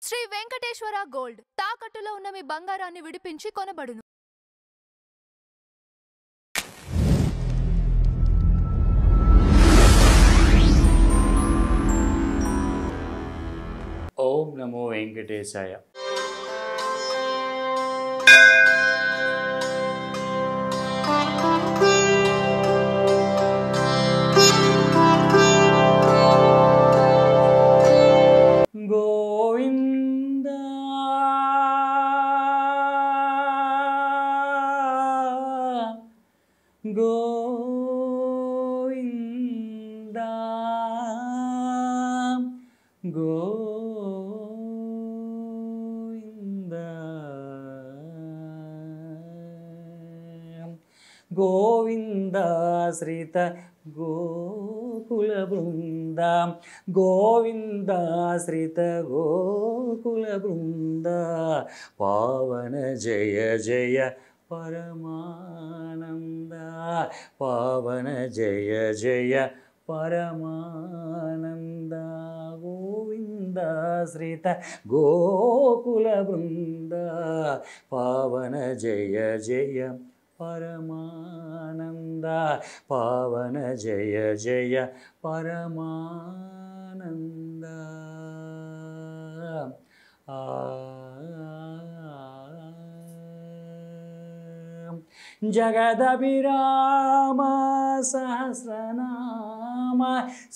Shri Venkateswara gold తాకట్టులో ఉన్న మీ బంగారాన్ని విడిపించి కొనబడును. ఓం నమో వెంకటేశాయ. గోవింద గోవింద గోవింద గోవింద శ్రీత గోకుల బృంద గోవింద శ్రీత గోకుల బృంద పావన జయ జయ పరమానంద పావన జయ జయ పరమానంద గోవింద శ్రీత గోకుల బృంద పావన జయ జయ పరమానంద పావన జయ జయ పరమానంద. జగదభిరామ సహస్రనామ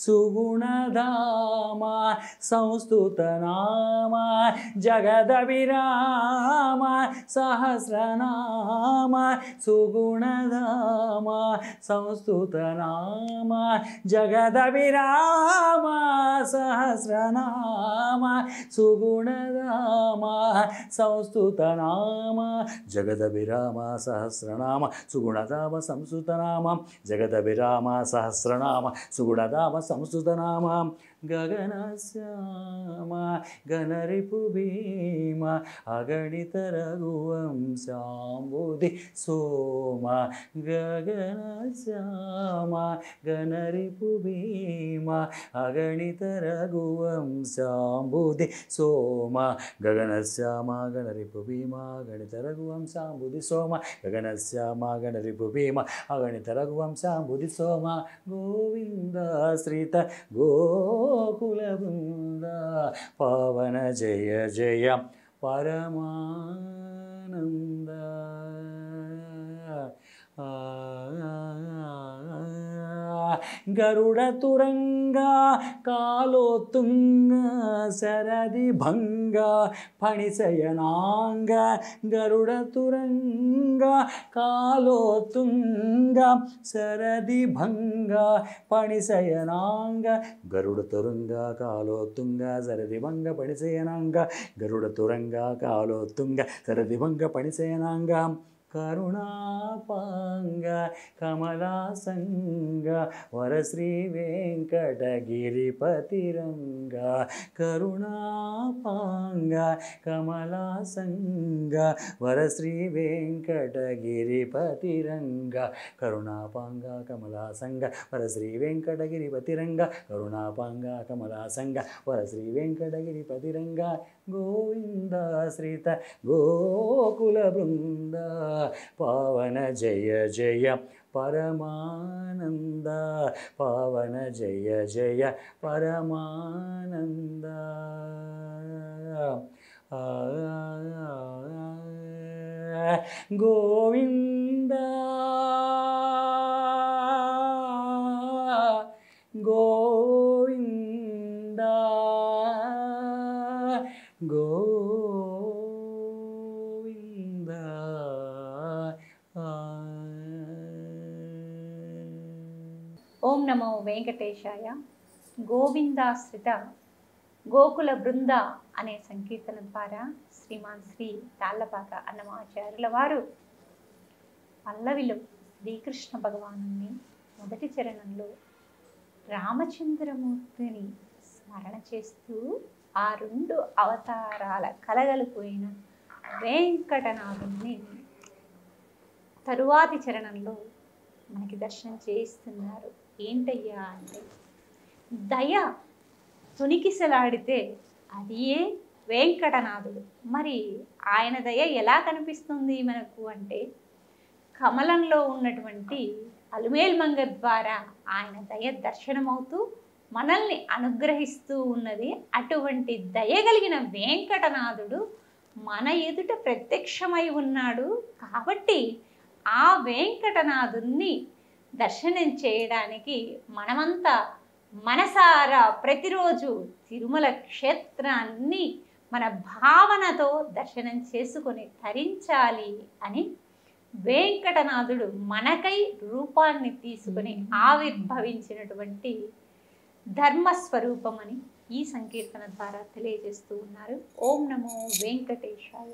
సుగుణధామ సంస్తుతనామ జగదభిరామ సహస్రనామ సుగుణధామ సంస్తుతనామ జగదభిరామ సహస్రనామ సుగుణధామ సంస్తుతనామ జగదభిరామ సహస్రనామ సుగుణధామ సంస్తుతనామ జగదభిరామ సహస్రనామ సుగుణధామ సంస్తుతనామ గగన శ్యామ గణరిపు భీమ అగణిత రఘువంశాంబుధి సోమ గగన శ్యామ గణరిపు భీమ అగణిత రఘువంశాంబుధి సోమ గగన శ్యామ గణరిపు భీమ గణిత రఘువంశాంబుధి సోమ గగన శ్యామ గణరిపు భీమ అగణిత రఘువంశాంబుధి సోమ గోవింద శ్రీత గోకుల బృంద పవన జయ జయ పరమానంద. గరుడ తురంగ కాలోత్తుంగ శరది భంగ ఫణిశయనాంగ గరుడ తురంగ కాలోత్తుంగ శరది భంగ ఫణిశయనాంగ గరుడ తురంగ కాలోత్తుంగ శరది భంగ ఫణిశయనాంగ గరుడ తురంగ కాలోత్తుంగ శరది భంగ ఫణిశయనాంగ కరుణాపాంగ కమలాసంగ వరశ్రీ వెంకటగిరిపతిరంగ కరుణాపాంగ కమలాసంగ వరశ్రీ వెంకటగిరిపతిరంగ కరుణాపాంగ కమలాసంగ వరశ్రీ వెంకటగిరిపతిరంగ కరుణాపాంగ కమలాసంగ వరశ్రీ వెంకటగిరిపతిరంగ గోవింద శ్రీత గోకుల బృంద పావన జయ జయ పరమానంద పావన జయ జయ పరమానంద. గోవింద గోవింద గోవింద. ఓం నమో వెంకటేశాయ. గోవిందాశ్రిత గోకుల బృంద అనే సంకీర్తన ద్వారా శ్రీమాన్ శ్రీ తాళ్ళపాక అన్నమాచార్యుల వారు పల్లవిలో శ్రీకృష్ణ భగవానుని మొదటి చరణంలో రామచంద్రమూర్తిని స్మరణ చేస్తూ ఆ రెండు అవతారాల కలగలిపోయిన వెంకటనాథుని తరువాతి చరణంలో మనకి దర్శనం చేయిస్తున్నారు. ఏంటయ్యా అంటే దయ తొణికిసలాడితే అది ఏ వెంకటనాథుడు. మరి ఆయన దయ ఎలా కనిపిస్తుంది మనకు అంటే, కమలంలో ఉన్నటువంటి అలుమేల్ మంగ ద్వారా ఆయన దయ దర్శనమవుతూ మనల్ని అనుగ్రహిస్తూ ఉన్నది. అటువంటి దయ కలిగిన వెంకటనాథుడు మన ఎదుట ప్రత్యక్షమై ఉన్నాడు. కాబట్టి ఆ వెంకటనాథుణ్ణి దర్శనం చేయడానికి మనమంతా మనసారా ప్రతిరోజు తిరుమల క్షేత్రాన్ని మన భావనతో దర్శనం చేసుకొని తరించాలి అని వెంకటనాథుడు మనకై రూపాన్ని తీసుకుని ఆవిర్భవించినటువంటి ధర్మస్వరూపమని ఈ సంకీర్తన ద్వారా తెలియజేస్తూ ఉన్నారు. ఓం నమో వెంకటేశాయ.